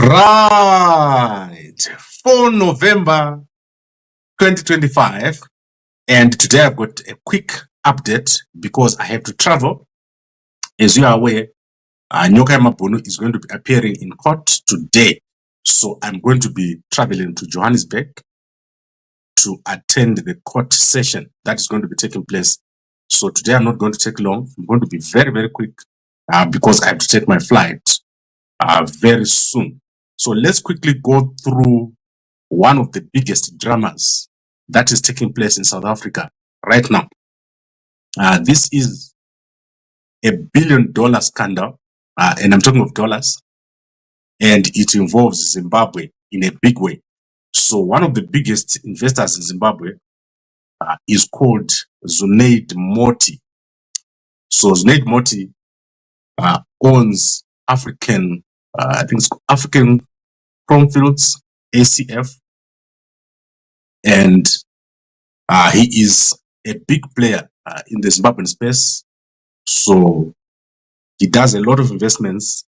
Right, 4 November 2025, and today I've got a quick update because I have to travel. As you are aware, Nyoka Mabunu is going to be appearing in court today, so I'm going to be traveling to Johannesburg to attend the court session that is going to be taking place. So today I'm not going to take long. I'm going to be very, very quick because I have to take my flight very soon. So let's quickly go through one of the biggest dramas that is taking place in South Africa right now. This is $1 billion scandal, and I'm talking of dollars, and it involves Zimbabwe in a big way. So one of the biggest investors in Zimbabwe is called Zunaid Moti. So Zunaid Moti owns African, I think it's African Chromfields, ACF, and he is a big player in the Zimbabwean space. So he does a lot of investments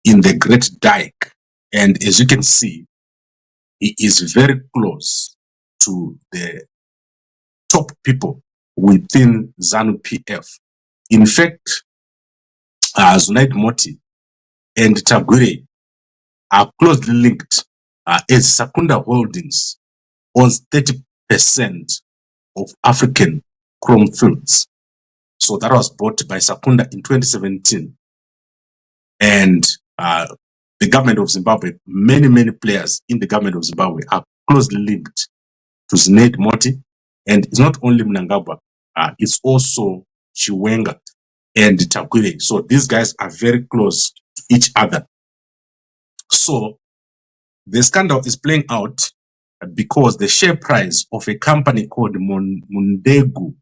in the Great Dyke, and as you can see, he is very close to the top people within ZANU-PF. In fact, Zunaid Moti and Tagwire are closely linked, as Sakunda Holdings owns 30% of African chrome fields. So that was bought by Sakunda in 2017. And the government of Zimbabwe, many players in the government of Zimbabwe are closely linked to Zunaid Moti. And it's not only Mnangagwa, it's also Chiwenga and Tagwire. So these guys are very close to each other. So the scandal is playing out because the share price of a company called Mandengu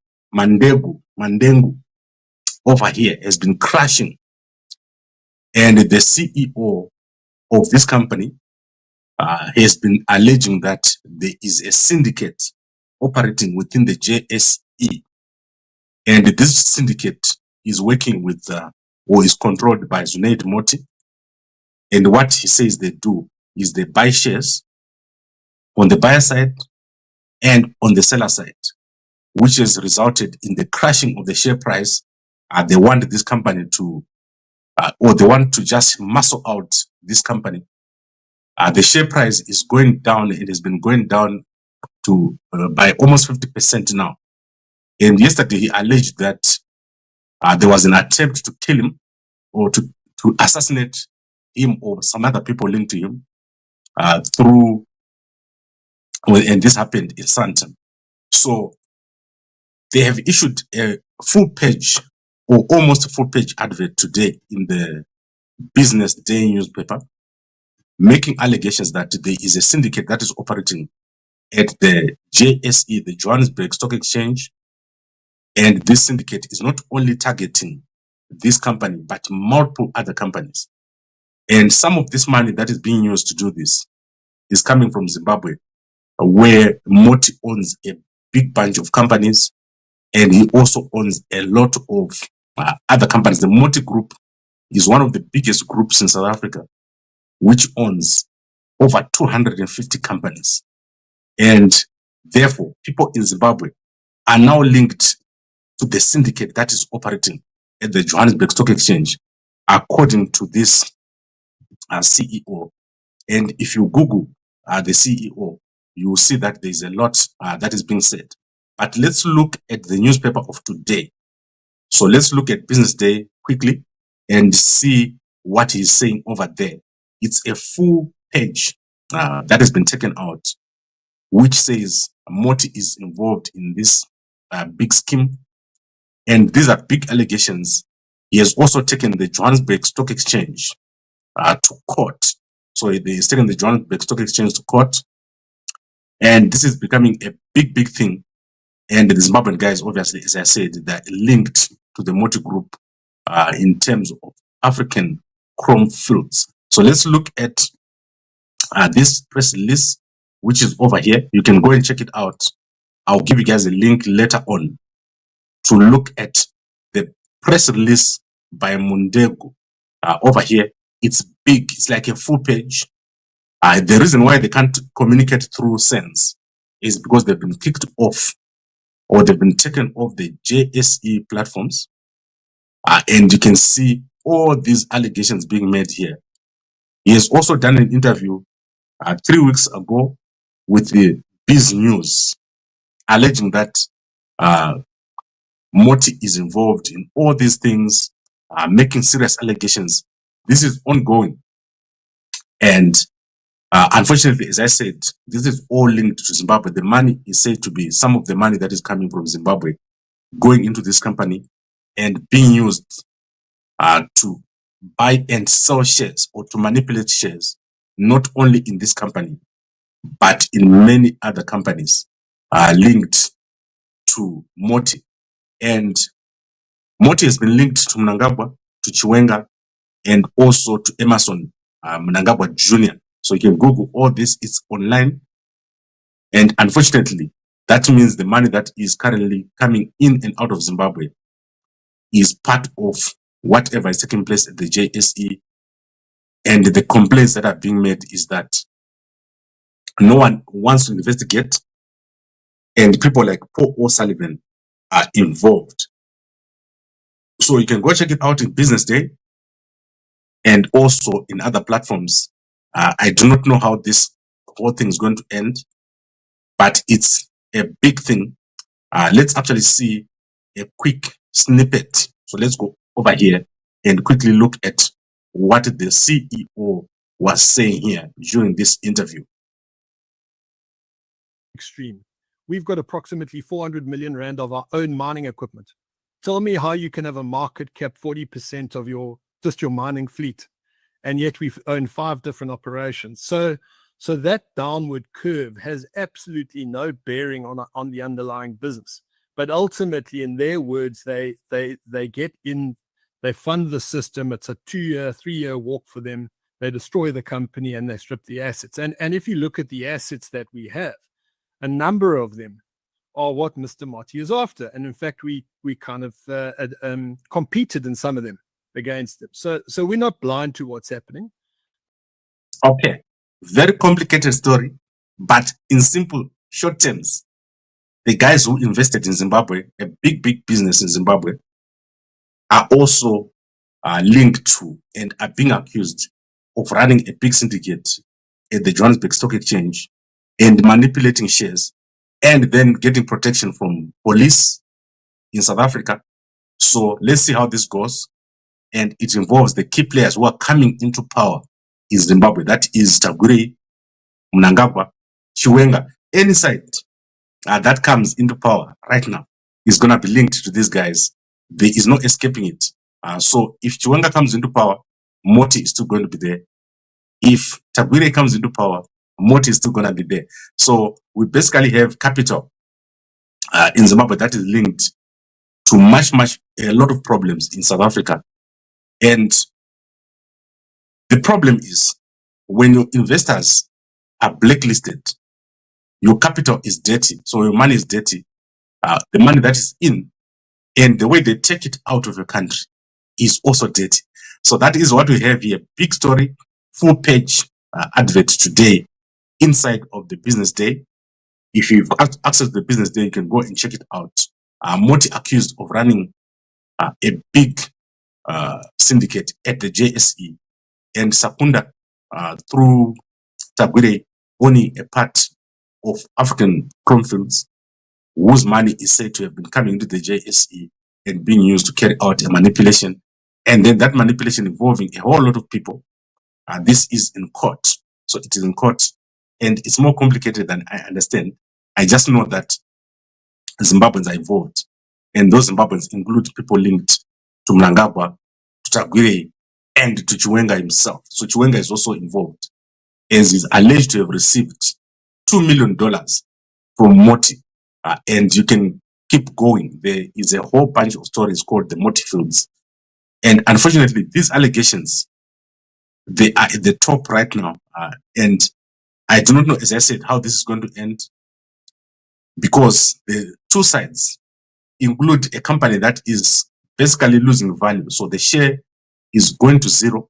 over here has been crashing. And the CEO of this company has been alleging that there is a syndicate operating within the JSE. And this syndicate is working with, or is controlled by Zunaid Moti. And what he says they do is they buy shares on the buyer side and on the seller side, which has resulted in the crashing of the share price. They want this company to, or they want to just muscle out this company. The share price is going down. It has been going down to by almost 50% now. And yesterday he alleged that there was an attempt to kill him or to assassinate him or some other people linked to him and this happened in Sandton. So they have issued a full page or almost a full page advert today in the Business Day newspaper, making allegations that there is a syndicate that is operating at the JSE, the Johannesburg Stock Exchange. And this syndicate is not only targeting this company, but multiple other companies. And some of this money that is being used to do this is coming from Zimbabwe, where Moti owns a big bunch of companies, and he also owns a lot of other companies. The Moti Group is one of the biggest groups in South Africa, which owns over 250 companies. And therefore, people in Zimbabwe are now linked to the syndicate that is operating at the Johannesburg Stock Exchange, according to this CEO. And if you Google the CEO, you will see that there's a lot that is being said. But let's look at the newspaper of today. So let's look at Business Day quickly and see what he's saying over there. It's a full page that has been taken out, which says Moti is involved in this big scheme. And these are big allegations. He has also taken the Johannesburg Stock Exchange to court. So he's taken the Johannesburg Stock Exchange to court. And this is becoming a big thing. And the Zimbabwean guys, obviously, as I said, they're linked to the Moti Group in terms of African chrome fields. So let's look at this press release, which is over here. You can go and check it out. I'll give you guys a link later on to look at the press release by Mundego over here. It's big. It's like a full page. The reason why they can't communicate through SENS is because they've been kicked off or they've been taken off the JSE platforms. And you can see all these allegations being made here. He has also done an interview 3 weeks ago with the Biz News, alleging that Moti is involved in all these things, making serious allegations. This is ongoing. And unfortunately, as I said, this is all linked to Zimbabwe. The money is said to be some of the money that is coming from Zimbabwe going into this company and being used to buy and sell shares or to manipulate shares, not only in this company, but in many other companies linked to Moti. And Moti has been linked to Mnangagwa, to Chiwenga, and also to Emerson Mnangagwa Jr. So you can Google all this, it's online. And unfortunately, that means the money that is currently coming in and out of Zimbabwe is part of whatever is taking place at the JSE. And the complaints that are being made is that no one wants to investigate, and people like Paul O'Sullivan are involved. So you can go check it out in Business Day and also in other platforms. I do not know how this whole thing is going to end, but it's a big thing. Let's actually see a quick snippet. So let's go over here and quickly look at what the CEO was saying here during this interview. Extreme. We've got approximately 400 million rand of our own mining equipment. Tell me how you can have a market cap 40% of your mining fleet, and yet we own 5 different operations. So that downward curve has absolutely no bearing on the underlying business. But ultimately, in their words, they get in, they fund the system. It's a 2-year, 3-year walk for them. They destroy the company and they strip the assets. And if you look at the assets that we have, a number of them are what Mr. Moti is after. And in fact, we kind of competed in some of them against them. So we're not blind to what's happening. Okay, very complicated story, but in simple, short terms, the guys who invested in Zimbabwe, a big business in Zimbabwe, are also linked to and are being accused of running a big syndicate at the Johannesburg Stock Exchange and manipulating shares and then getting protection from police in South Africa. So let's see how this goes. And it involves the key players who are coming into power in Zimbabwe. That is Tagure, Mnangagwa, Chiwenga. Any side that comes into power right now is going to be linked to these guys. There is no escaping it. So if Chiwenga comes into power, Moti is still going to be there. If Tagure comes into power, Moti is still going to be there. So we basically have capital in Zimbabwe that is linked to a lot of problems in South Africa. And the problem is when your investors are blacklisted, your capital is dirty. So your money is dirty. The money that is in and the way they take it out of your country is also dirty. So that is what we have here. Big story, full page advert today inside of the Business Day. If you've access to the Business Day, you can go and check it out. Moti accused of running a big syndicate at the JSE, and Sakunda through Tagure owning a part of African Chromfields, whose money is said to have been coming into the JSE and being used to carry out a manipulation, and then that manipulation involving a whole lot of people. This is in court. So it is in court, and it's more complicated than I understand. I just know that Zimbabweans are involved, and those Zimbabweans include people linked to Mnangagwa, to Tagure, and to Chiwenga himself. So Chiwenga is also involved, as is alleged to have received $2 million from Moti. And you can keep going. There is a whole bunch of stories called the Moti Fields. And unfortunately, these allegations, they are at the top right now. And I do not know, as I said, how this is going to end, because the two sides include a company that is basically losing value. So the share is going to zero.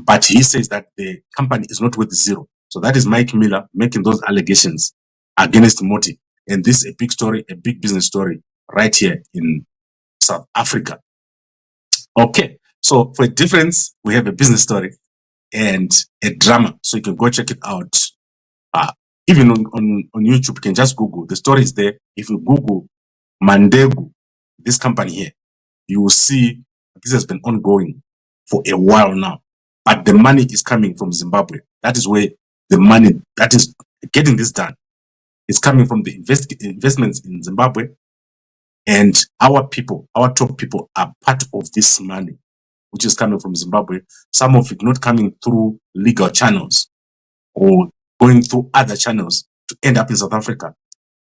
but he says that the company is not worth zero. So that is Mike Miller making those allegations against Moti. And this is a big story, a big business story right here in South Africa. Okay, so for a difference, we have a business story and a drama. So you can go check it out. Even on YouTube, you can just Google. The story is there. If you Google Mandegu, this company here, you will see this has been ongoing for a while now. But the money is coming from Zimbabwe. That is where the money that is getting this done is coming from the investments in Zimbabwe. And our people, our top people are part of this money, which is coming from Zimbabwe. Some of it not coming through legal channels or going through other channels to end up in South Africa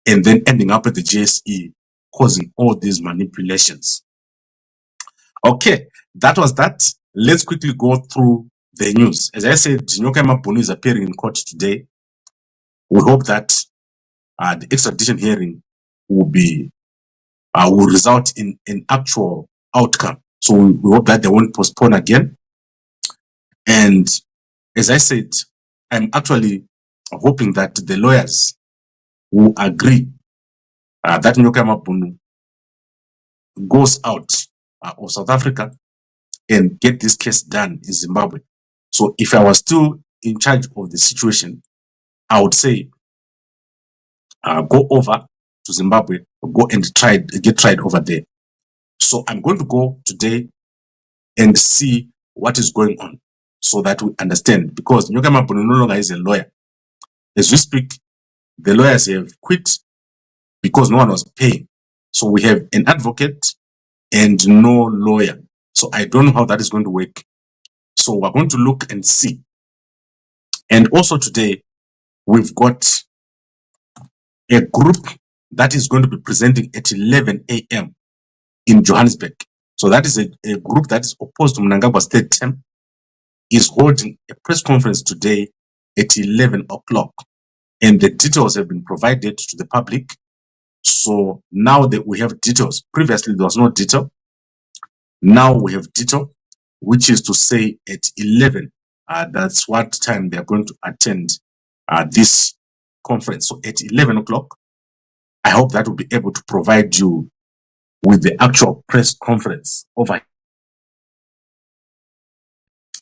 and then ending up at the JSE, causing all these manipulations. Okay, that was that. Let's quickly go through the news. As I said, Nyokema Bunu is appearing in court today. We hope that the extradition hearing will result in an actual outcome. So we hope that they won't postpone again. And as I said, I'm actually hoping that the lawyers will agree that Nyokema Bunu goes out of South Africa and get this case done in Zimbabwe. So if I was still in charge of the situation, I would say go over to Zimbabwe, go and get tried over there. So I'm going to go today and see what is going on so that we understand, because Nyokema Bunu no longer is a lawyer. As we speak, the lawyers have quit because no one was paying. So we have an advocate and no lawyer. So I don't know how that is going to work. So we're going to look and see. And also today, we've got a group that is going to be presenting at 11 a.m. in Johannesburg. So that is a group that is opposed to Mnangagwa's third term, is holding a press conference today at 11 o'clock. And the details have been provided to the public. So now that we have details, previously there was no detail. Now we have detail, which is to say at 11, that's what time they are going to attend this conference. So at 11 o'clock, I hope that will be able to provide you with the actual press conference over.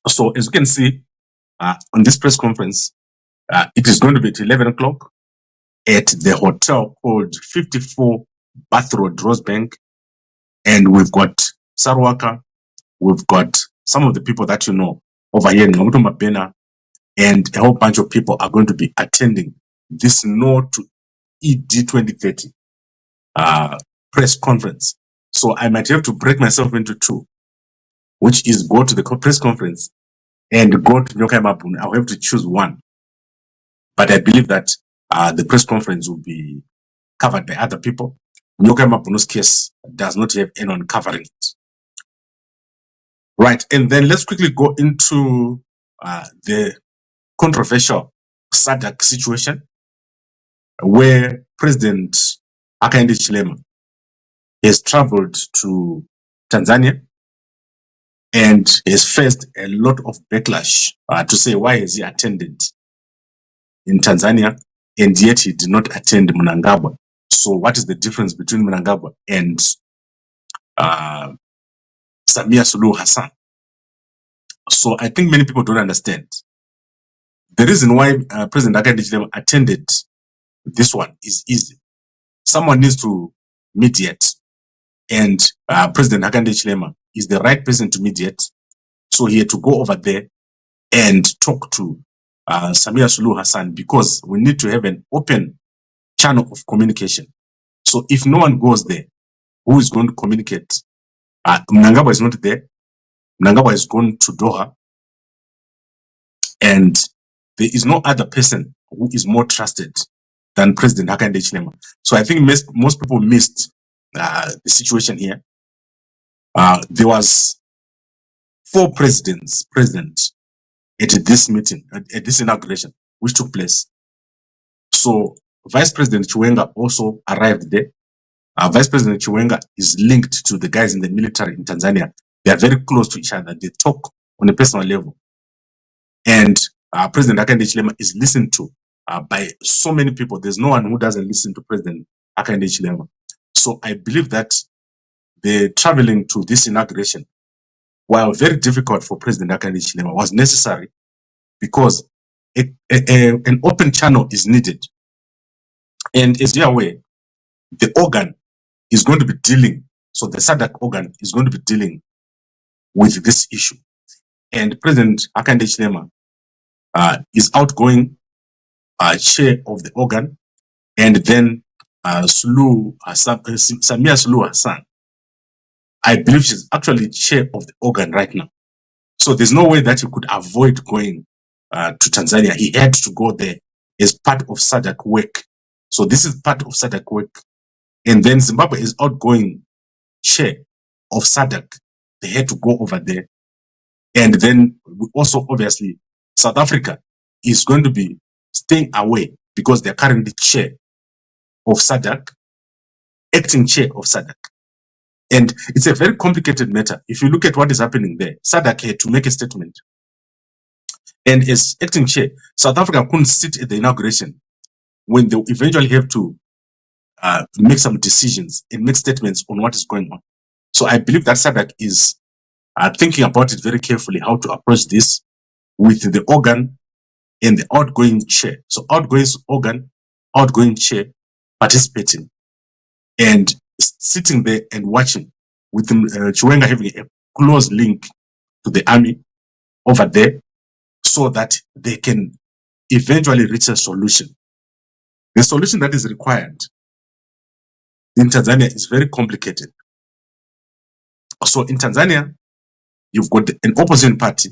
So as you can see on this press conference, it is going to be at 11 o'clock at the hotel called 54 Bath Road, Rosebank. And we've got Sarwaka, we've got some of the people that you know over here in Ngomutuma Bena, and a whole bunch of people are going to be attending this No to ED 2030 press conference. So I might have to break myself into two, which is go to the press conference and go to Nyokema Bunu. I'll have to choose one. But I believe that the press conference will be covered by other people. Nyokema Bunu's case does not have anyone covering it. Right, and then let's quickly go into the controversial SADC situation where President Hakainde Hichilema has traveled to Tanzania and has faced a lot of backlash to say why has he attended in Tanzania and yet he did not attend Mnangagwa. So what is the difference between Mnangagwa and Samia Suluhu Hassan? So I think many people don't understand. The reason why President Hakainde Hichilema attended this one is easy. Someone needs to mediate, and President Hakainde Hichilema is the right person to mediate. So he had to go over there and talk to Samia Suluhu Hassan, because we need to have an open channel of communication. So if no one goes there, who is going to communicate? Mnangagwa is not there. Mnangagwa is gone to Doha, and there is no other person who is more trusted than President Hakainde Hichilema. So I think most people missed the situation here. There was 4 presidents present at this meeting, at this inauguration, which took place. So Vice President Chiwenga also arrived there. Vice President Chiwenga is linked to the guys in the military in Tanzania. They are very close to each other. They talk on a personal level. And President Hakainde Hichilema is listened to by so many people. There's no one who doesn't listen to President Hakainde Hichilema. So I believe that the traveling to this inauguration, while very difficult for President Hakainde Hichilema, was necessary because an open channel is needed. And as you're aware, the organ is going to be dealing, so the SADC organ is going to be dealing with this issue. And President Hakainde Hichilema is outgoing chair of the organ, and then Samia Suluhu Hassan, I believe she's actually chair of the organ right now. So there's no way that he could avoid going to Tanzania. He had to go there as part of SADC work. So this is part of SADC work. And then Zimbabwe is outgoing chair of SADC. They had to go over there. And then also, obviously, South Africa is going to be staying away because they're currently chair of SADC, acting chair of SADC. And it's a very complicated matter. If you look at what is happening there, SADC had to make a statement. And as acting chair, South Africa couldn't sit at the inauguration when they eventually have to make some decisions and make statements on what is going on. So I believe that SADC is thinking about it very carefully, how to approach this with the organ and the outgoing chair. So outgoing organ, outgoing chair participating and sitting there and watching with Chiwenga having a close link to the army over there so that they can eventually reach a solution. The solution that is required in Tanzania is very complicated. So in Tanzania, you've got an opposition party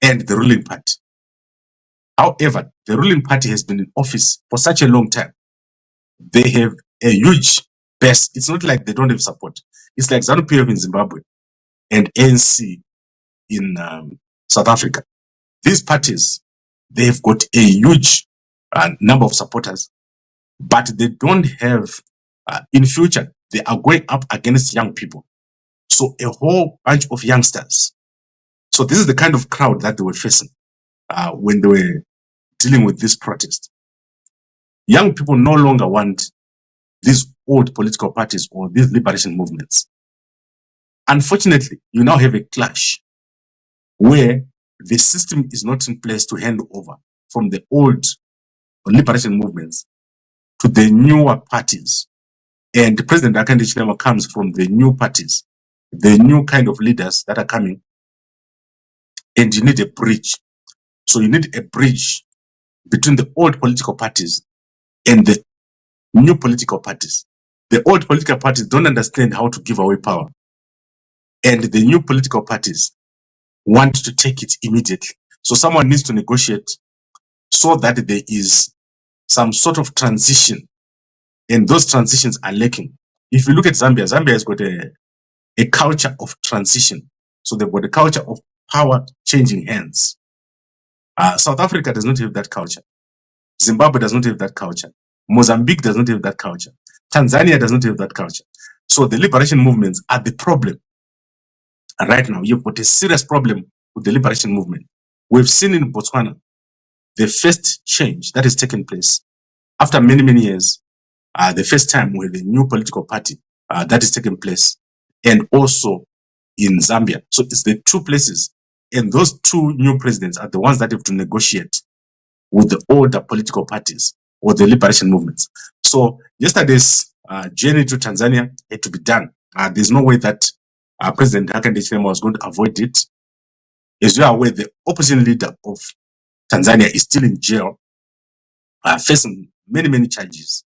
and the ruling party. However, the ruling party has been in office for such a long time. They have a huge base. It's not like they don't have support. It's like ZANU-PF in Zimbabwe and ANC in South Africa. These parties, they've got a huge number of supporters, but they don't have, in future, they are going up against young people. So a whole bunch of youngsters. So this is the kind of crowd that they were facing when they were dealing with this protest. Young people no longer want these old political parties or these liberation movements. Unfortunately, you now have a clash where the system is not in place to hand over from the old liberation movements to the newer parties. And President Hakainde Hichilema comes from the new parties, the new kind of leaders that are coming, and you need a bridge. So you need a bridge between the old political parties and the new political parties. The old political parties don't understand how to give away power, and the new political parties want to take it immediately. So someone needs to negotiate so that there is some sort of transition, and those transitions are lacking. If you look at Zambia, Zambia has got a culture of transition. So they've got a culture of power changing hands. South Africa does not have that culture. Zimbabwe does not have that culture. Mozambique does not have that culture. Tanzania does not have that culture. So the liberation movements are the problem. And right now, you've got a serious problem with the liberation movement. We've seen in Botswana the first change that has taken place after many, many years. The first time with the new political party that is taking place, and also in Zambia. So it's the two places, and those two new presidents are the ones that have to negotiate with the older political parties or the liberation movements. So yesterday's journey to Tanzania had to be done. There's no way that President Hakainde Hichilema was going to avoid it. As you are aware, the opposition leader of Tanzania is still in jail, facing many, many charges.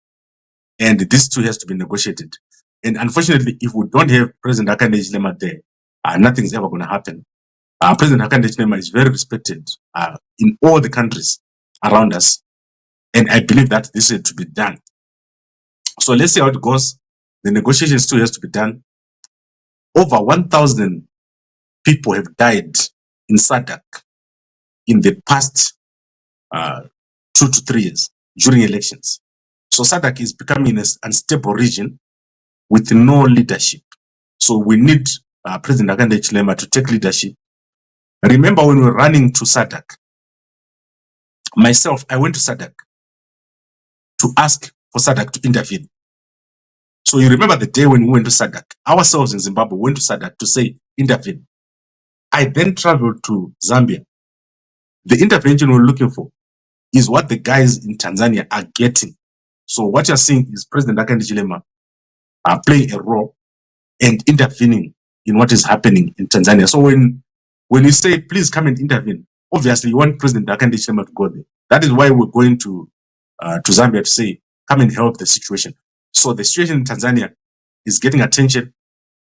And this too has to be negotiated. And unfortunately, if we don't have President Hakainde Hichilema there, nothing's ever going to happen. President Hakainde Hichilema is very respected in all the countries around us. And I believe that this is to be done. So let's see how it goes. The negotiations too has to be done. Over 1,000 people have died in SADC in the past 2 to 3 years during elections. So SADC is becoming an unstable region with no leadership. So we need President Hakainde Hichilema to take leadership. Remember when we were running to SADC, Myself, I went to SADC to ask for SADC to intervene. So you remember the day when we went to SADC, ourselves in Zimbabwe went to SADC to say intervene. I then traveled to Zambia. The intervention we're looking for is what the guys in Tanzania are getting. So what you're seeing is President Hichilema playing a role and intervening in what is happening in Tanzania. So when you say, please come and intervene, obviously you want President Hichilema to go there. That is why we're going to Zambia to say, come and help the situation. So the situation in Tanzania is getting attention,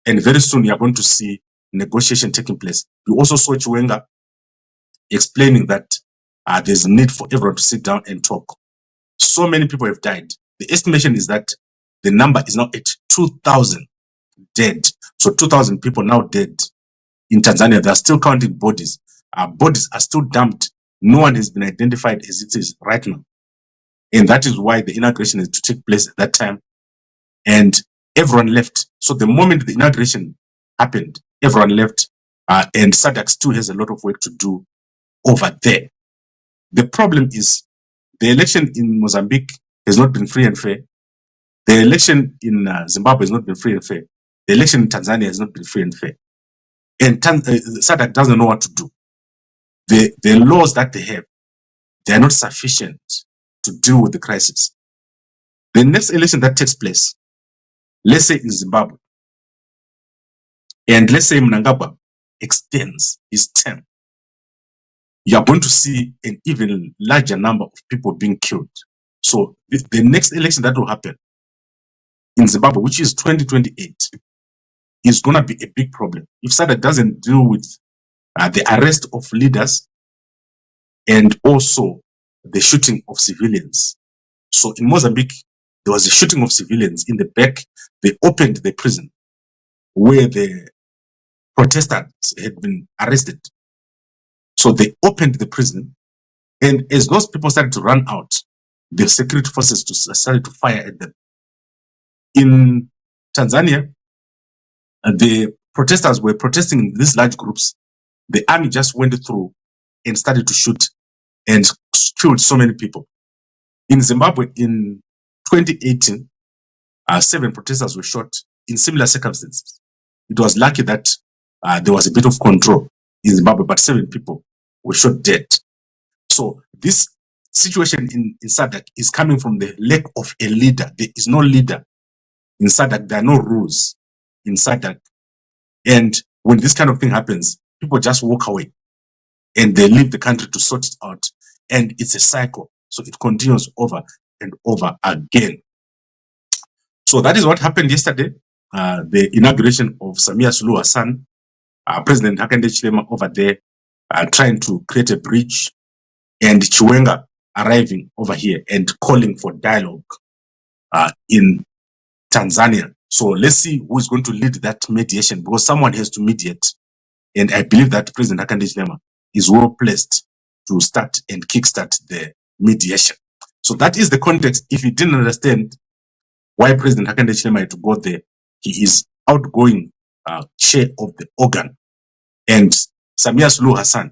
and very soon you're going to see negotiation taking place. You also saw Chiwenga explaining that there's a need for everyone to sit down and talk. So many people have died. The estimation is that the number is now at 2,000 dead. So 2,000 people now dead in Tanzania. They are still counting bodies. Bodies are still dumped. No one has been identified as it is right now. And that is why the inauguration is to take place at that time. And everyone left. So the moment the inauguration happened, everyone left. And SADC still has a lot of work to do over there. The problem is the election in Mozambique has not been free and fair. The election in Zimbabwe has not been free and fair. The election in Tanzania has not been free and fair. And SADC doesn't know what to do. The laws that they have, they are not sufficient to deal with the crisis. The next election that takes place, let's say in Zimbabwe, and let's say Mnangagwa extends his term, you are going to see an even larger number of people being killed. So the next election that will happen in Zimbabwe, which is 2028, is going to be a big problem. If SADC doesn't deal with the arrest of leaders and also the shooting of civilians. So in Mozambique, there was a shooting of civilians in the back. They opened the prison where the protesters had been arrested. So they opened the prison, and as those people started to run out, the security forces started to fire at them. In Tanzania, the protesters were protesting in these large groups. The army just went through and started to shoot and killed so many people. In Zimbabwe, in 2018, 7 protesters were shot in similar circumstances. It was lucky that there was a bit of control in Zimbabwe, but 7 people were shot dead. So this situation in SADC is coming from the lack of a leader. There is no leader in SADC. There are no rules in SADC. And when this kind of thing happens, people just walk away and they leave the country to sort it out. And it's a cycle. So it continues over and over again. So that is what happened yesterday. The inauguration of Samia Suluhu Hassan, President Hakainde over there, trying to create a bridge, and Chiwenga arriving over here and calling for dialogue in Tanzania. So let's see who is going to lead that mediation, because someone has to mediate. And I believe that President Hakainde is well placed to start and kickstart the mediation. So that is the context. If you didn't understand why President Hakainde had to go there, he is outgoing chair of the organ. And Samia Suluhu Hassan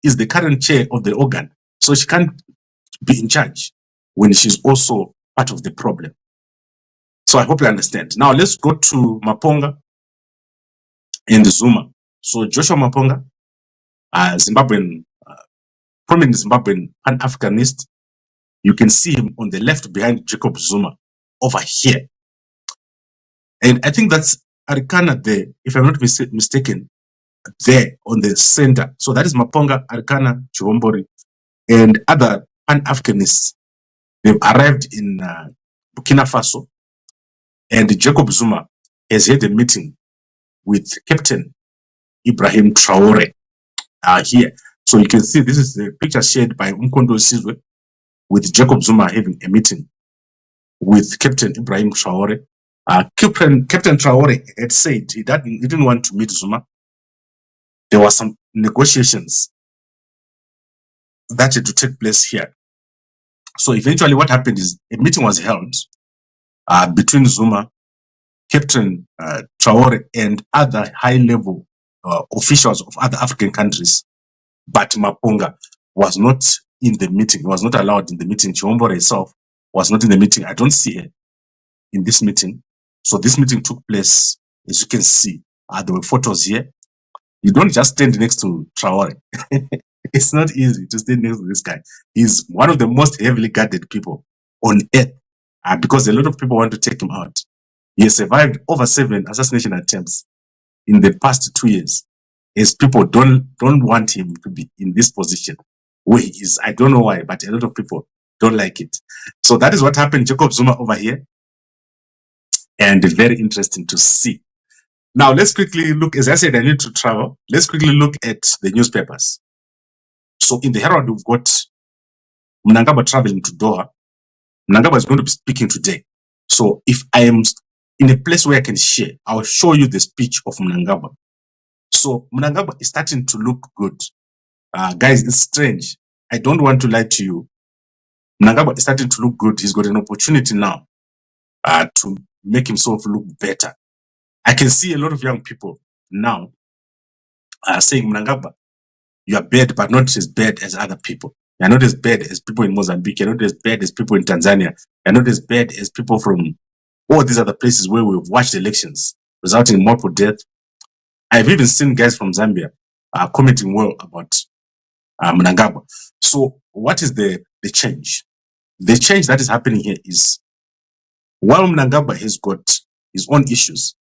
is the current chair of the organ. So she can't be in charge when she's also part of the problem. So I hope you understand. Now let's go to Maponga and Zuma. So Joshua Maponga, Zimbabwean, prominent Zimbabwean Pan-Africanist. You can see him on the left behind Jacob Zuma over here. And I think that's Arikana there, if I'm not mistaken, there on the center. So that is Maponga, Arikana, Chiwombori, and other Pan-Africanists. They've arrived in Burkina Faso, and Jacob Zuma has had a meeting with Captain Ibrahim Traore here. So you can see this is the picture shared by Umkondo Sizwe with Jacob Zuma having a meeting with Captain Ibrahim Traore. Captain Traore had said he didn't want to meet Zuma. There were some negotiations that had to take place here. So eventually what happened is a meeting was held between Zuma, Captain Traore, and other high-level officials of other African countries. But Maponga was not in the meeting. He was not allowed in the meeting. Chiwombora herself was not in the meeting. I don't see her in this meeting. So this meeting took place, as you can see. There were photos here. You don't just stand next to Traore. It's not easy to stand next to this guy. He's one of the most heavily guarded people on earth because a lot of people want to take him out. He has survived over 7 assassination attempts in the past 2 years. As people don't want him to be in this position where he is. I don't know why, but a lot of people don't like it. So that is what happened. Jacob Zuma over here. And it's very interesting to see. Now, let's quickly look. As I said, I need to travel. Let's quickly look at the newspapers. So in the Herald, we've got Mnangagwa traveling to Doha. Mnangagwa is going to be speaking today. So if I am in a place where I can share, I'll show you the speech of Mnangagwa. So Mnangagwa is starting to look good. Guys, it's strange. I don't want to lie to you. Mnangagwa is starting to look good. He's got an opportunity now to make himself look better. I can see a lot of young people now saying, Mnangagwa, you are bad, but not as bad as other people. You're not as bad as people in Mozambique. You're not as bad as people in Tanzania. You're not as bad as people from all these other places where we've watched elections resulting in multiple deaths. I've even seen guys from Zambia commenting well about Mnangagwa. So what is the change? The change that is happening here is, while Mnangagwa has got his own issues,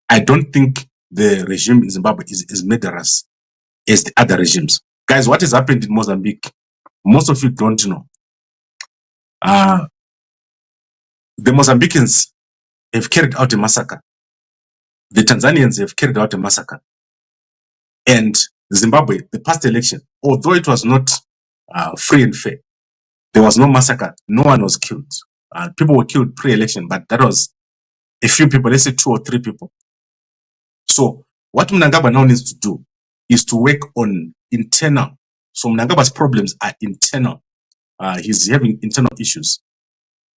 I don't think the regime in Zimbabwe is as murderous as the other regimes. Guys, what has happened in Mozambique, most of you don't know. The Mozambicans have carried out a massacre. The Tanzanians have carried out a massacre. And Zimbabwe, the past election, although it was not free and fair, there was no massacre. No one was killed. People were killed pre-election, but that was a few people, let's say 2 or 3 people. So what Mnangagwa now needs to do is to work on internal. So Mnangagwa's problems are internal. He's having internal issues.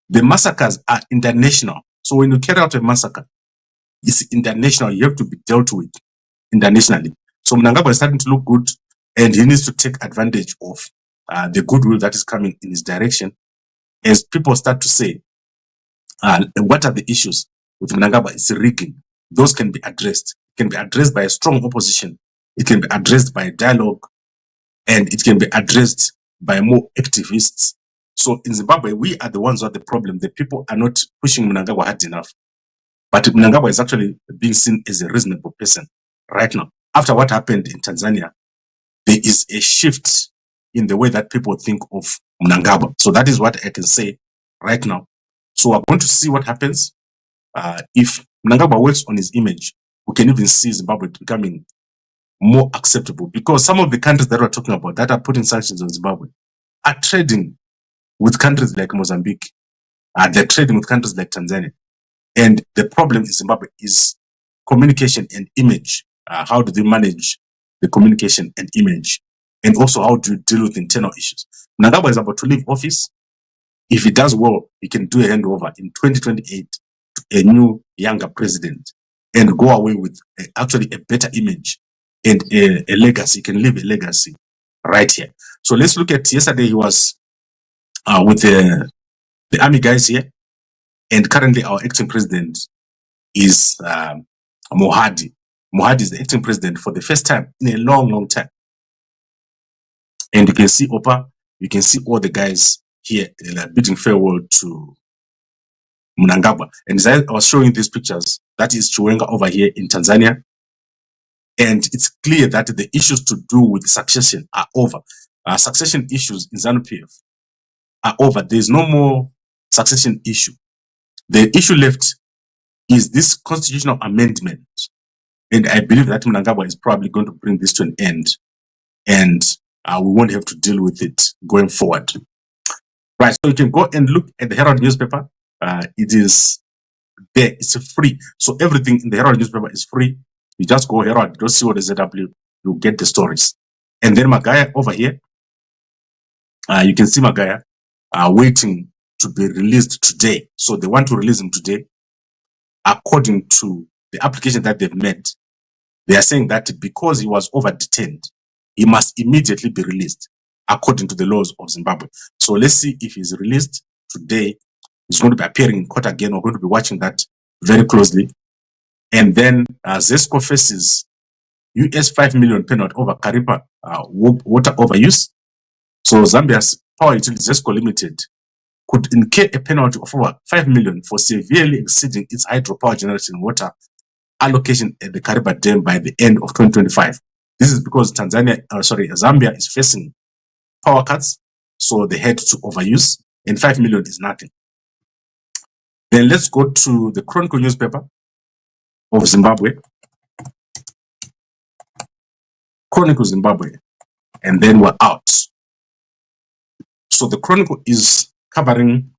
The massacres are international. So when you carry out a massacre, it's international. You have to be dealt with internationally. So Mnangagwa is starting to look good, and he needs to take advantage of the goodwill that is coming in his direction. As people start to say, what are the issues with Mnangagwa? It's rigging. Those can be addressed. It can be addressed by a strong opposition. It can be addressed by dialogue, and it can be addressed by more activists. So in Zimbabwe, we are the ones who are the problem. The people are not pushing Mnangagwa hard enough. But Mnangagwa is actually being seen as a reasonable person right now. After what happened in Tanzania, there is a shift in the way that people think of Mnangagwa. So that is what I can say right now. So we're going to see what happens. If Mnangagwa works on his image, we can even see Zimbabwe becoming more acceptable, because some of the countries that we're talking about that are putting sanctions on Zimbabwe are trading with countries like Mozambique. They're trading with countries like Tanzania. And the problem in Zimbabwe is communication and image. How do they manage the communication and image? And also, how do you deal with internal issues? Mnangagwa is about to leave office. If he does well, he can do a handover in 2028 to a new, younger president and go away with actually a better image and a legacy. He can leave a legacy right here. So let's look at yesterday. He was with the army guys here. And currently our acting president is Mohamud. Mohamud is the acting president for the first time in a long, long time. And you can see Opa, you can see all the guys here bidding farewell to Mnangagwa. And as I was showing these pictures, that is Chiwenga over here in Tanzania. And it's clear that the issues to do with succession are over. Succession issues in ZANU-PF are over. There's no more succession issue. The issue left is this constitutional amendment. And I believe that Mnangagwa is probably going to bring this to an end. And we won't have to deal with it going forward. Right, so you can go and look at the Herald newspaper. It is there, it's free. So everything in the Herald newspaper is free. You just go Herald, don't see what is ZW, you get the stories. And then Magaya over here, you can see Magaya waiting to be released today. So they want to release him today according to the application that they've made. They are saying that because he was over detained, he must immediately be released. according to the laws of Zimbabwe. So let's see if he's released today. He's going to be appearing in court again. We're going to be watching that very closely. And then ZESCO faces US 5 million penalty over Karipa water overuse. So Zambia's power utility ZESCO Limited could incur a penalty of over 5 million for severely exceeding its hydropower generation water allocation at the Kariba Dam by the end of 2025. This is because Zambia is facing power cuts, so they had to overuse, and 5 million is nothing. Then let's go to the Chronicle newspaper of Zimbabwe. Chronicle Zimbabwe, and then we're out. So the Chronicle is covering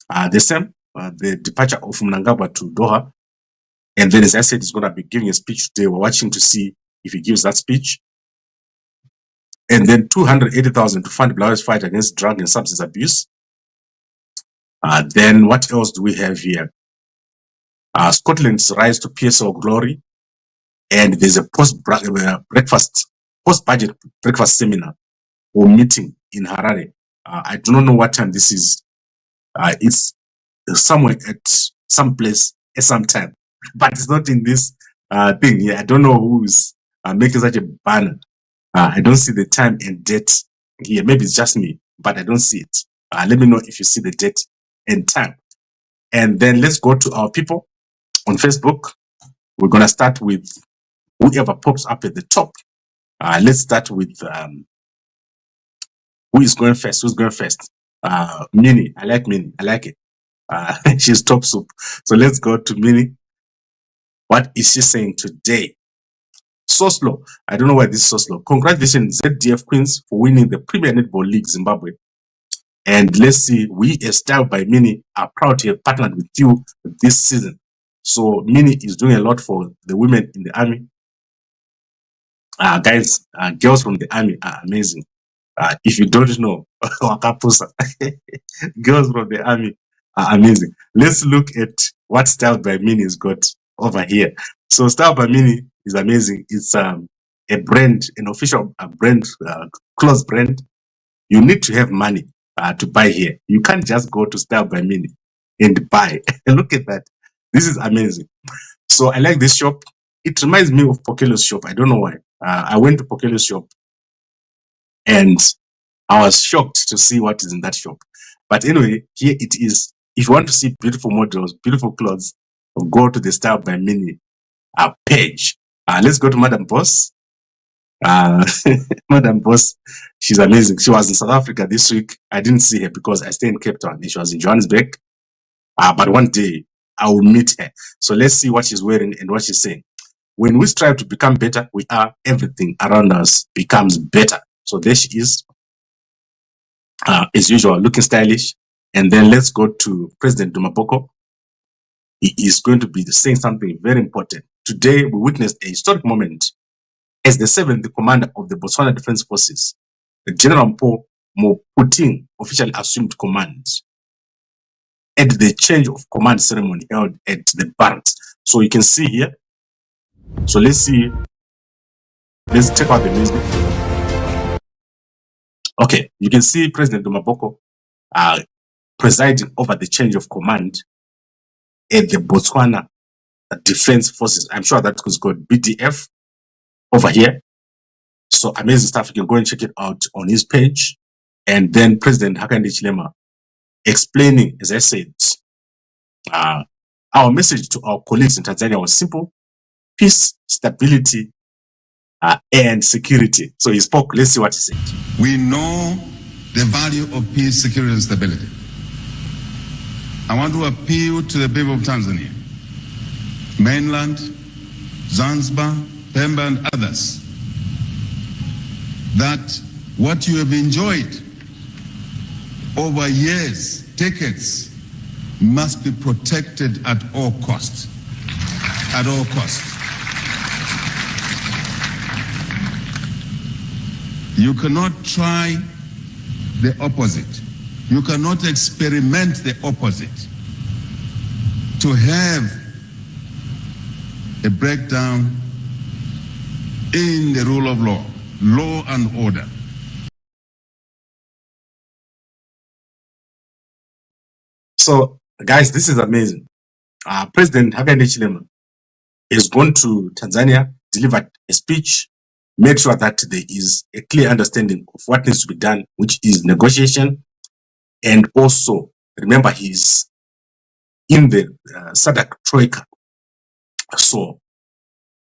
the same, the departure of Mnangagwa to Doha. And then, as I said, he's going to be giving a speech today. We're watching to see if he gives that speech. And then 280,000 to fund Blair's fight against drug and substance abuse. Then what else do we have here? Scotland's rise to PSO glory. And there's a post-budget breakfast seminar or meeting in Harare. I do not know what time this is. It's somewhere at some place at some time, but it's not in this thing here. I don't know who's making such a banner. I don't see the time and date here. Maybe it's just me, but I don't see it. Let me know if you see the date and time. And then let's go to our people on Facebook. We're going to start with whoever pops up at the top. Let's start with who is going first? Who's going first? Minnie. I like Minnie. I like it. She's top soup. So let's go to Minnie. What is she saying today? So slow. I don't know why this is so slow. Congratulations, ZDF Queens, for winning the Premier Netball League Zimbabwe. And let's see, we, as Style by Minnie, are proud to have partnered with you this season. So Minnie is doing a lot for the women in the army. Guys, girls from the army are amazing. If you don't know, Wakapusa, girls from the army are amazing. Let's look at what Style by Minnie has got over here. So Style by Minnie is amazing. It's a brand, an official brand, clothes brand. You need to have money to buy here. You can't just go to Style by Minnie and buy. Look at that. This is amazing. So I like this shop. It reminds me of Pokelo's shop. I don't know why. I went to Pokelo's shop and I was shocked to see what is in that shop. But anyway, here it is. If you want to see beautiful models, beautiful clothes, go to the Style by Minnie page. Let's go to Madam Boss. Madam Boss, she's amazing. She was in South Africa this week. I didn't see her because I stay in Cape Town and she was in Johannesburg. But one day I will meet her. So let's see what she's wearing and what she's saying. When we strive to become better, we are, everything around us becomes better. So there she is, as usual, looking stylish. And then let's go to President Dumaboko. He is going to be saying something very important. Today, we witnessed a historic moment as the 7th commander of the Botswana Defense Forces, General Moputing, officially assumed command at the change of command ceremony held at the barracks. So you can see here. So let's see. Let's check out the music. Okay, you can see President Dumaboko presiding over the change of command at the Botswana Defense Forces. I'm sure that was called BDF over here. So amazing stuff. You can go and check it out on his page. And then President Hakainde Hichilema explaining, as I said, our message to our colleagues in Tanzania was simple: peace, stability, and security. So he spoke. Let's see what he said. We know the value of peace, security, and stability. I want to appeal to the people of Tanzania, mainland, Zanzibar, Pemba, and others, that what you have enjoyed over years, decades, must be protected at all costs. At all costs. You cannot try the opposite. You cannot experiment the opposite. To have a breakdown in the rule of law, law and order. So, guys, this is amazing. President Hakainde Hichilema has gone to Tanzania, delivered a speech, made sure that there is a clear understanding of what needs to be done, which is negotiation. And also, remember, he's in the SADC Troika. So,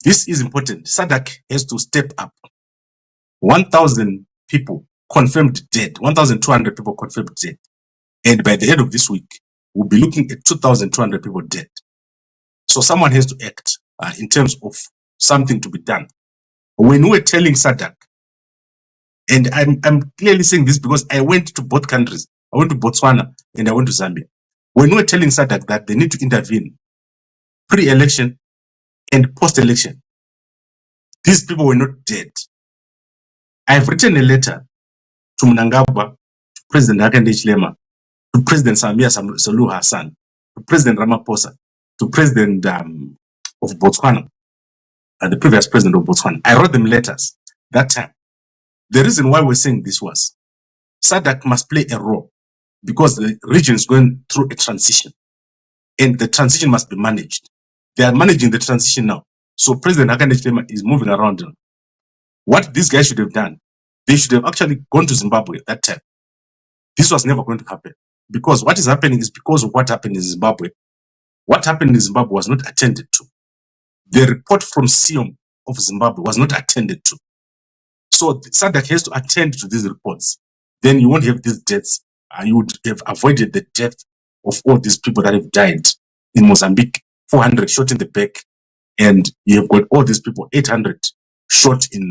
this is important. SADC has to step up. 1,000 people confirmed dead, 1,200 people confirmed dead. And by the end of this week, we'll be looking at 2,200 people dead. So someone has to act in terms of something to be done. When we're telling SADC, and I'm clearly saying this because I went to both countries. I went to Botswana and I went to Zambia. When we're telling SADC that they need to intervene pre-election and post-election, these people were not dead. I've written a letter to Mnangagwa, to President Hakainde Hichilema, to President Samia Suluhu Hassan, to President Ramaphosa, to President of Botswana, the previous president of Botswana. I wrote them letters that time. The reason why we're saying this was SADC must play a role because the region is going through a transition and the transition must be managed. They are managing the transition now. So President Hakainde Hichilema is moving around. What these guys should have done, they should have actually gone to Zimbabwe at that time. This was never going to happen because what is happening is because of what happened in Zimbabwe. What happened in Zimbabwe was not attended to. The report from SIOM of Zimbabwe was not attended to. So SADC has to attend to these reports. Then you won't have these deaths. You would have avoided the death of all these people that have died in Mozambique, 400 shot in the back, and you have got all these people, 800 shot in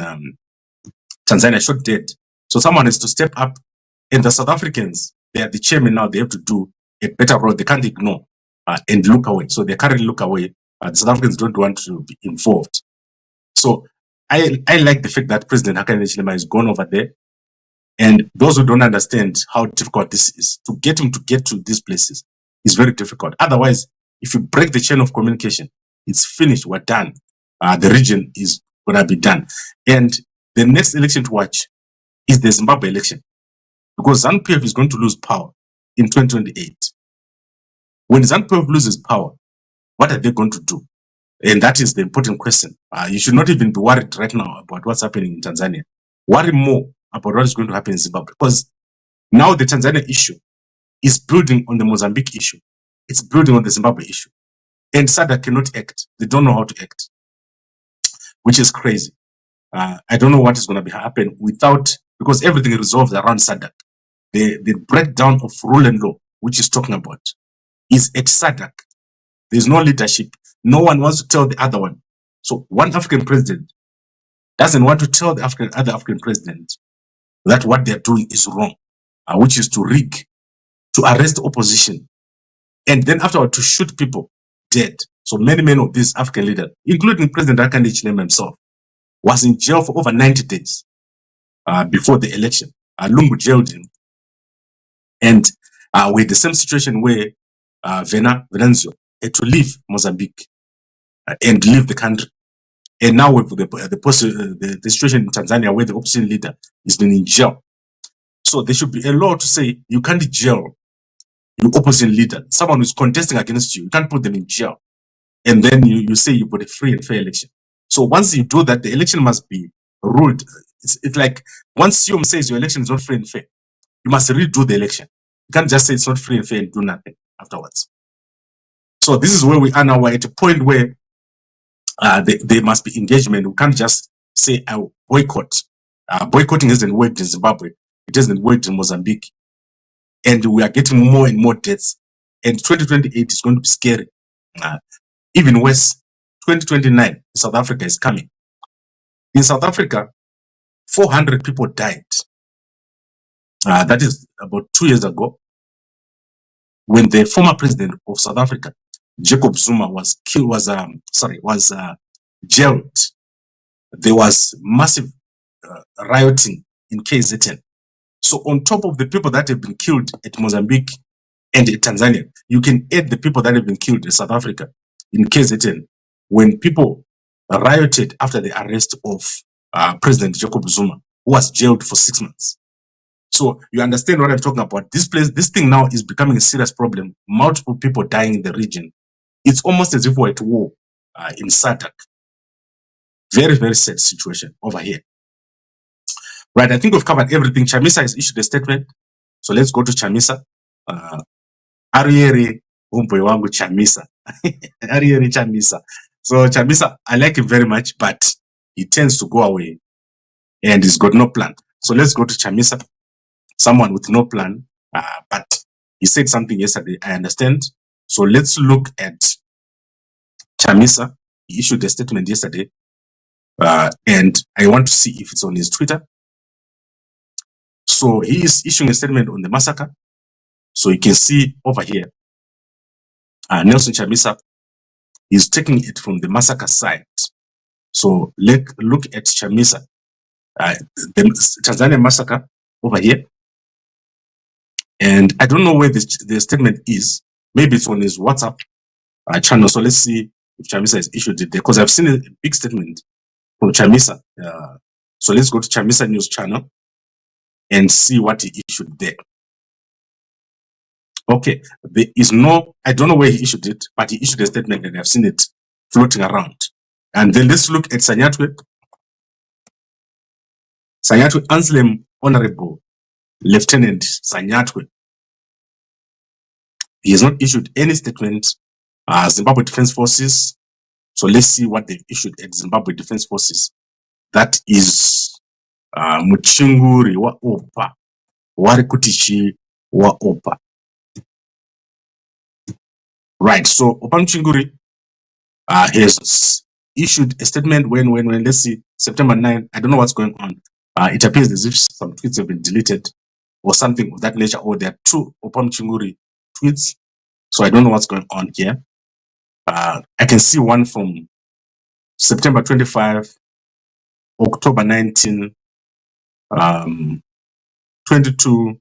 Tanzania, shot dead. So someone has to step up. And the South Africans, they are the chairman now, they have to do a better role. They can't ignore and look away. So they currently look away. The South Africans don't want to be involved. So I like the fact that President Hakainde Hichilema is gone over there. And those who don't understand how difficult this is, to get him to get to these places is very difficult. Otherwise, if you break the chain of communication, it's finished, we're done. The region is going to be done. And the next election to watch is the Zimbabwe election. Because ZANU-PF is going to lose power in 2028. When ZANU-PF loses power, what are they going to do? And that is the important question. You should not even be worried right now about what's happening in Tanzania. Worry more about what is going to happen in Zimbabwe. Because now the Tanzania issue is building on the Mozambique issue. It's building on the Zimbabwe issue. And SADC cannot act. They don't know how to act, which is crazy. I don't know what is going to be happen without, because everything resolves around SADC. The breakdown of rule and law, which is talking about, is at SADC. There's no leadership. No one wants to tell the other one. So one African president doesn't want to tell the other African president that what they're doing is wrong, which is to rig, to arrest the opposition, and then afterward to shoot people dead. So many of these African leaders, including President Hakainde Hichilema himself, was in jail for over 90 days before the election. Lungu jailed him. And we had the same situation where Venancio had to leave Mozambique and leave the country. And now with the situation in Tanzania where the opposition leader is been in jail. So there should be a law to say you can't jail your opposition leader, someone who's contesting against you. You can't put them in jail. And then you say you've got a free and fair election. So once you do that, the election must be ruled. It's like once SIOM says your election is not free and fair, you must redo the election. You can't just say it's not free and fair and do nothing afterwards. So this is where we are now. We're at a point where there must be engagement. We can't just say boycott. Boycotting hasn't worked in Zimbabwe. It hasn't worked in Mozambique. And we are getting more and more deaths. And 2028 is going to be scary. Even worse, 2029, South Africa is coming. In South Africa, 400 people died. That is about 2 years ago, when the former president of South Africa, Jacob Zuma, was killed, was jailed. There was massive rioting in KZN. So on top of the people that have been killed at Mozambique and at Tanzania, you can add the people that have been killed in South Africa, in KZN, when people rioted after the arrest of President Jacob Zuma, who was jailed for 6 months. So you understand what I'm talking about. This thing now is becoming a serious problem. Multiple people dying in the region. It's almost as if we're at war in SADC. Very, very sad situation over here. Right, I think we've covered everything. Chamisa has issued a statement. So let's go to Chamisa. Arieri umboy wangu Chamisa. Arieri Chamisa. So Chamisa, I like him very much, but he tends to go away and he's got no plan. So let's go to Chamisa, someone with no plan, but he said something yesterday, I understand. So let's look at Chamisa. He issued a statement yesterday, and I want to see if it's on his Twitter. So he is issuing a statement on the massacre. So you can see over here, Nelson Chamisa is taking it from the massacre side. So look at Chamisa, the Tanzanian massacre over here. And I don't know where the statement is. Maybe it's on his WhatsApp channel. So let's see if Chamisa has issued it there, because I've seen a big statement from Chamisa. So let's go to Chamisa News channel and see what he issued there. Okay, there is no, I don't know where he issued it, but he issued a statement and I've seen it floating around. And then let's look at Sanyatwe. Sanyatwe Anselm Honorable Lieutenant Sanyatwe. He has not issued any statement. Zimbabwe Defense Forces. So let's see what they've issued at Zimbabwe Defense Forces. That is Muchinguri wa Opa. Warikutichi wa Opa. Right, so Opa Muchinguri has issued a statement when let's see, September 9. I don't know what's going on. It appears as if some tweets have been deleted or something of that nature, or there are two Opa Muchinguri tweets. So I don't know what's going on here. I can see one from September 25, October 19, 22,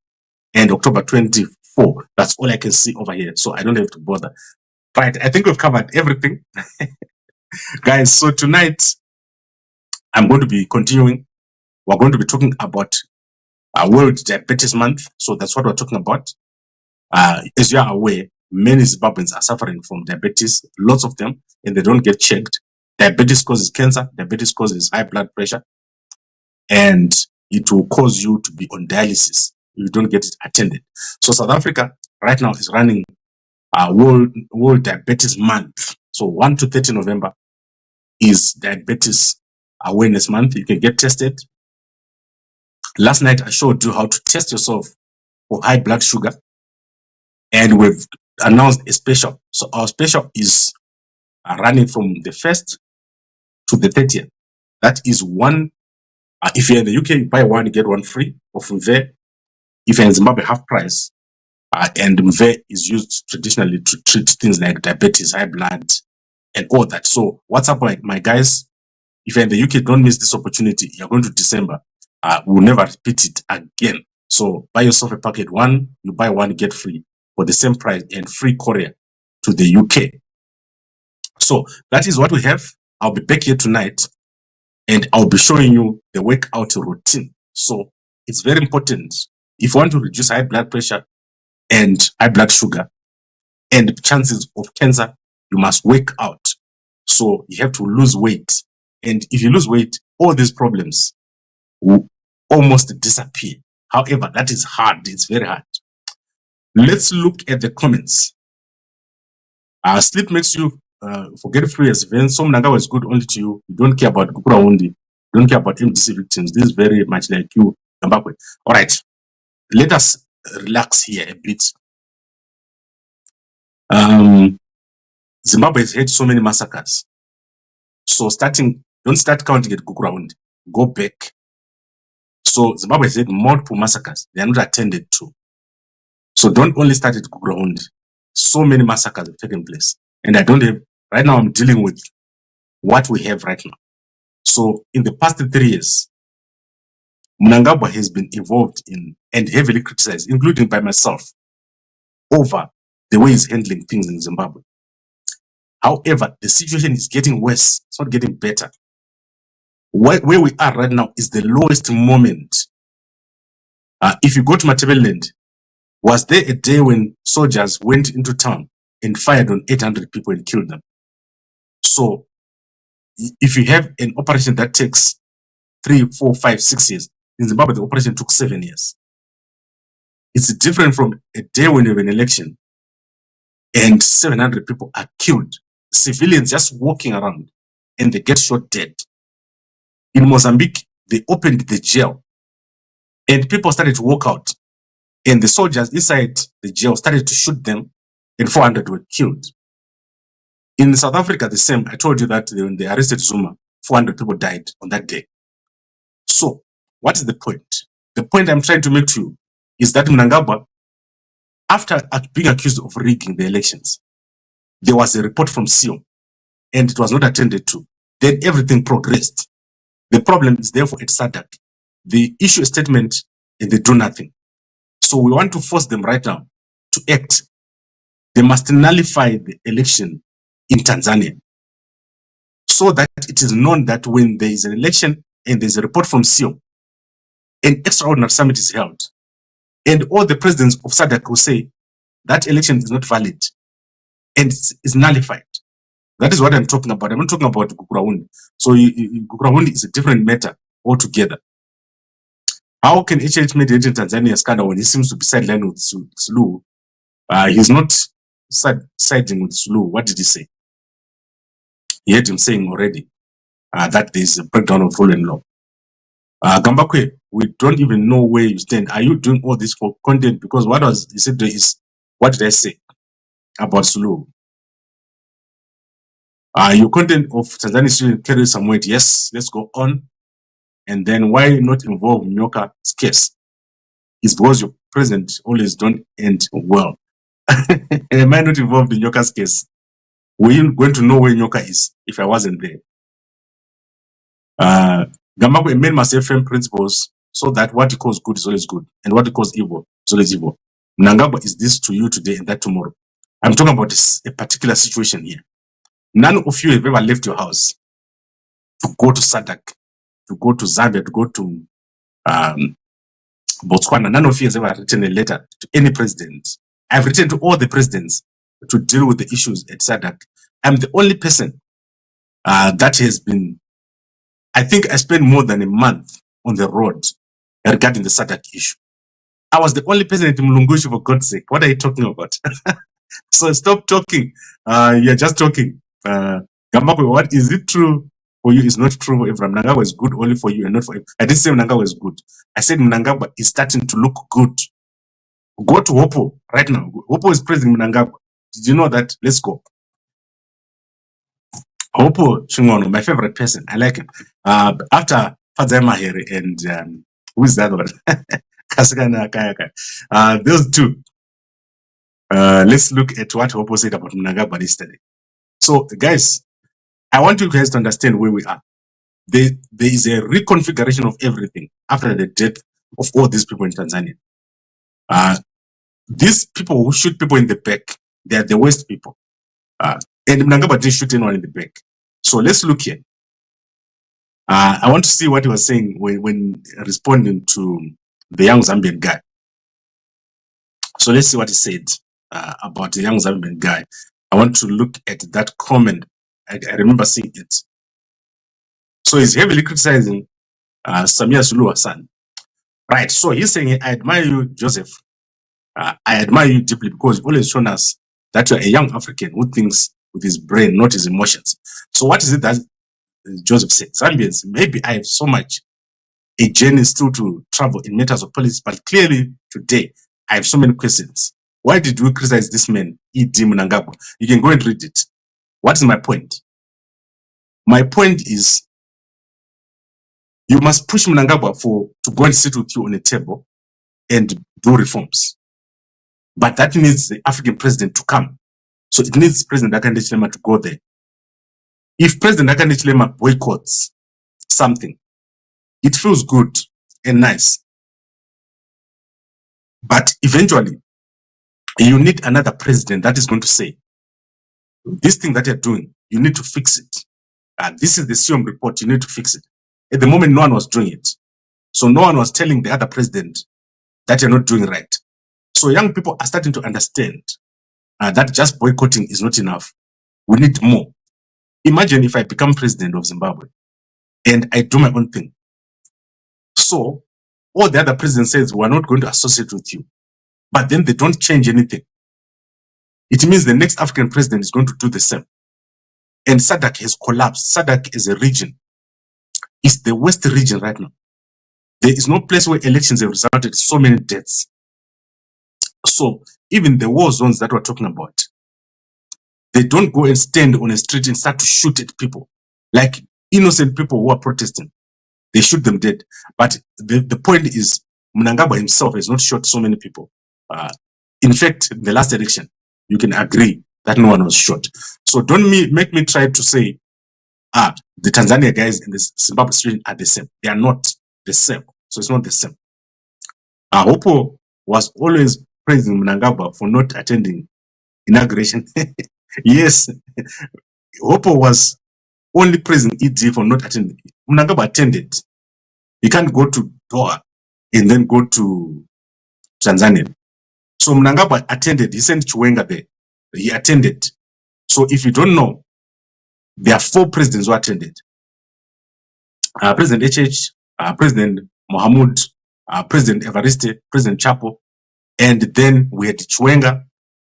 and October 24. That's all I can see over here. So I don't have to bother. Right, I think we've covered everything. Guys, so tonight, I'm going to be continuing. We're going to be talking about World Diabetes Month. So that's what we're talking about. As you are aware, many Zimbabweans are suffering from diabetes, lots of them, and they don't get checked. Diabetes causes cancer, diabetes causes high blood pressure, and it will cause you to be on dialysis if you don't get it attended. So South Africa right now is running World Diabetes Month. So 1 to 30 November is Diabetes Awareness Month. You can get tested. Last night I showed you how to test yourself for high blood sugar, and we've announced a special. So our special is running from the 1st to the 30th. That is one. If you're in the UK, you buy one, you get one free of Mve. If you're in Zimbabwe, half price. And Mve is used traditionally to treat things like diabetes, high blood, and all that. So what's up, my guys? If you're in the UK, don't miss this opportunity. You're going to December. We'll never repeat it again. So buy yourself a packet. One, you buy one, you get free for the same price and free courier to the UK. So that is what we have. I'll be back here tonight and I'll be showing you the workout routine. So it's very important. If you want to reduce high blood pressure and high blood sugar and chances of cancer, you must work out. So you have to lose weight. And if you lose weight, all these problems will almost disappear. However, that is hard. It's very hard. Let's look at the comments. Sleep makes you forget free as events. So Mnangagwa is good only to you. You don't care about Gukura only. You don't care about MDC victims. This is very much like you, Zimbabwe. All right. Let us relax here a bit. Zimbabwe has had so many massacres. So don't start counting at Gukura only. Go back. So Zimbabwe has had multiple massacres. They are not attended to. So don't only start at Gukura only. So many massacres have taken place. And I don't have, right now I'm dealing with what we have right now. So in the past 3 years, Mnangagwa has been involved in and heavily criticized, including by myself, over the way he's handling things in Zimbabwe. However, the situation is getting worse. It's not getting better. Where we are right now is the lowest moment If you go to Matabeleland, was there a day when soldiers went into town and fired on 800 people and killed them? So if you have an operation that takes 3, 4, 5, 6 years, in Zimbabwe, the operation took 7 years. It's different from a day when you have an election and 700 people are killed, civilians just walking around, and they get shot dead. In Mozambique, they opened the jail and people started to walk out, and the soldiers inside the jail started to shoot them, and 400 were killed. In South Africa, the same. I told you that when they arrested Zuma, 400 people died on that day. So, what is the point? The point I'm trying to make to you is that Mnangagwa, after being accused of rigging the elections, there was a report from SIO, and it was not attended to. Then everything progressed. The problem is therefore at SADC. They issue a statement and they do nothing. So we want to force them right now to act. They must nullify the election in Tanzania, so that it is known that when there is an election and there's a report from SIO, an extraordinary summit is held, and all the presidents of SADC will say that election is not valid and it's nullified. That is what I'm talking about. I'm not talking about Gukurahundi. So Gukurahundi is a different matter altogether. How can HH mediate in Tanzania scandal when he seems to be sidelined with Suluhu? He's not siding with Suluhu. What did he say? He heard him saying already that there's a breakdown of rule and law. Gambakwe, we don't even know where you stand. Are you doing all this for content? Because what was he said is, what did I say about Suluhu? Your content of Tanzania student carries some weight. Yes, let's go on. And then why not involve Nyoka's case? It's because your president always don't end well. Am I not involved in Nyoka's case? Were you going to know where Nyoka is if I wasn't there? Gambakwe, men must have firm principles so that what he calls good is always good, and what he calls evil is always evil. Mnangagwa is this to you today and that tomorrow. I'm talking about a particular situation here. None of you have ever left your house to go to SADC, to go to Zambia, to go to Botswana. None of you has ever written a letter to any president. I've written to all the presidents to deal with the issues at SADC. I'm the only person that has been, I think I spent more than a month on the road regarding the SADC issue. I was the only person at Mlungushi, for God's sake. What are you talking about? So stop talking. You're just talking. Gambakwe, what is it true for you is not true for everyone. Mnangagwa is good only for you and not for everyone. I didn't say Mnangagwa is good. I said Mnangagwa is starting to look good. Go to Hopo right now. Hopo is praising Mnangagwa. Did you know that? Let's go. Hopo Chingono, my favorite person. I like him. After Fadzai Mahere and who is that one? Kasagana Kayaka. Those two. Let's look at what Hopo said about Mnangagwa yesterday. So, guys, I want you guys to understand where we are. There is a reconfiguration of everything after the death of all these people in Tanzania. These people who shoot people in the back, they are the worst people. And Mnangagwa didn't shoot anyone in the back. So let's look here. I want to see what he was saying when responding to the young Zambian guy. So let's see what he said about the young Zambian guy. I want to look at that comment. I remember seeing it. So he's heavily criticizing Samia Suluhu Hassan. Right, so he's saying, I admire you, Joseph. I admire you deeply because you've always shown us that you're a young African who thinks with his brain, not his emotions. So what is it that Joseph said? Zambians, maybe I have so much a journey still to travel in matters of politics, but clearly today I have so many questions. Why did we criticize this man, E.D. Mnangagwa? You can go and read it. What is my point? My point is, you must push Mnangagwa to go and sit with you on a table and do reforms. But that needs the African president to come. So it needs President Hichilema to go there. If President Hichilema boycotts something, it feels good and nice. But eventually, you need another president that is going to say, this thing that you're doing, you need to fix it. This is the SIOM report, you need to fix it. At the moment, no one was doing it. So no one was telling the other president that you're not doing right. So young people are starting to understand that just boycotting is not enough. We need more. Imagine if I become president of Zimbabwe and I do my own thing. So all the other presidents says, we're not going to associate with you. But then they don't change anything. It means the next African president is going to do the same. And SADC has collapsed. SADC is a region. It's the worst region right now. There is no place where elections have resulted in so many deaths. So even the war zones that we're talking about, they don't go and stand on a street and start to shoot at people. Like innocent people who are protesting. They shoot them dead. But the point is, Mnangagwa himself has not shot so many people. In fact, the last election, you can agree that no one was shot. So don't make me try to say, the Tanzania guys and the Zimbabwe situation are the same. They are not the same. So it's not the same. Alupo was always praising Mnangagwa for not attending inauguration. Yes, Alupo was only praising ED for not attending. Mnangagwa attended. He can't go to Doha and then go to Tanzania. So Mnangagwa attended. He sent Chiwenga there. He attended. So if you don't know, there are 4 presidents who attended. President HH, President Mohamud, President Evariste, President Chapo, and then we had Chiwenga,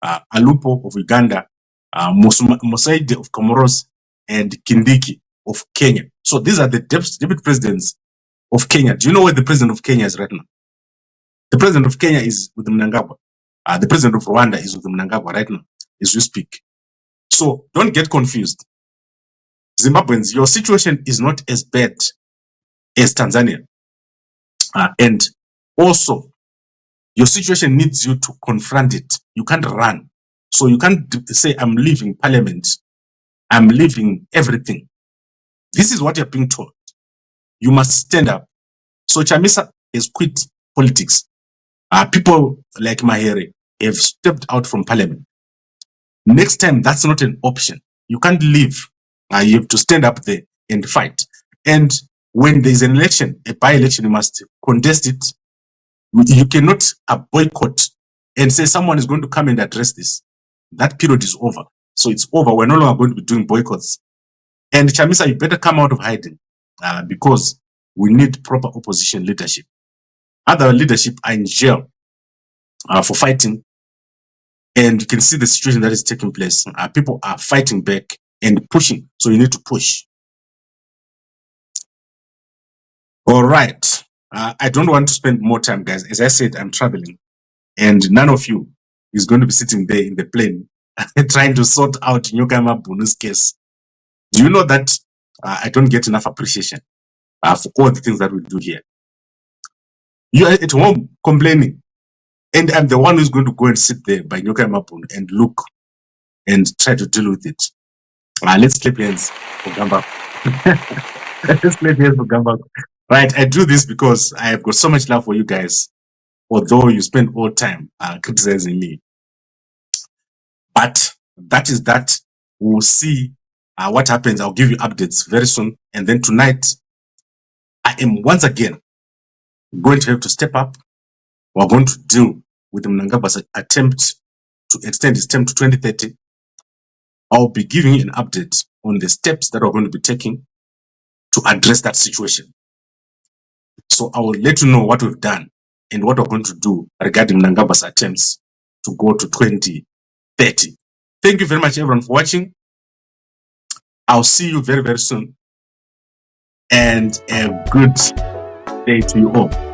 Alupo of Uganda, Mosaide of Comoros, and Kindiki of Kenya. So these are the deputy presidents of Kenya. Do you know where the president of Kenya is right now? The president of Kenya is with Mnangagwa. The president of Rwanda is with Mnangagwa right now, as we speak. So don't get confused. Zimbabweans, your situation is not as bad as Tanzania. And also, your situation needs you to confront it. You can't run. So you can't say, I'm leaving parliament. I'm leaving everything. This is what you're being told. You must stand up. So Chamisa has quit politics. People like Mahere have stepped out from parliament. Next time, that's not an option. You can't leave. You have to stand up there and fight. And when there's an election, a by-election, you must contest it. You cannot boycott and say someone is going to come and address this. That period is over. So it's over. We're no longer going to be doing boycotts. And Chamisa, you better come out of hiding because we need proper opposition leadership. Other leadership are in jail for fighting. And you can see the situation that is taking place. People are fighting back and pushing. So you need to push. All right. I don't want to spend more time, guys. As I said, I'm traveling. And none of you is going to be sitting there in the plane trying to sort out Nyokama Bunu's case. Do you know that I don't get enough appreciation for all the things that we do here? You are at home complaining. And I'm the one who's going to go and sit there by Nyokama Bunu and look and try to deal with it. Let's clap hands for Gamba. Let's clap hands for Gamba. Right, I do this because I have got so much love for you guys, although you spend all time criticizing me. But that is that. We'll see what happens. I'll give you updates very soon. And then tonight, I am once again going to have to step up. We're going to deal with Mnangagwa's attempt to extend his term to 2030. I'll be giving you an update on the steps that we're going to be taking to address that situation. So I will let you know what we've done and what we're going to do regarding Mnangagwa's attempts to go to 2030. Thank you very much, everyone, for watching. I'll see you very, very soon. And a good day to you all.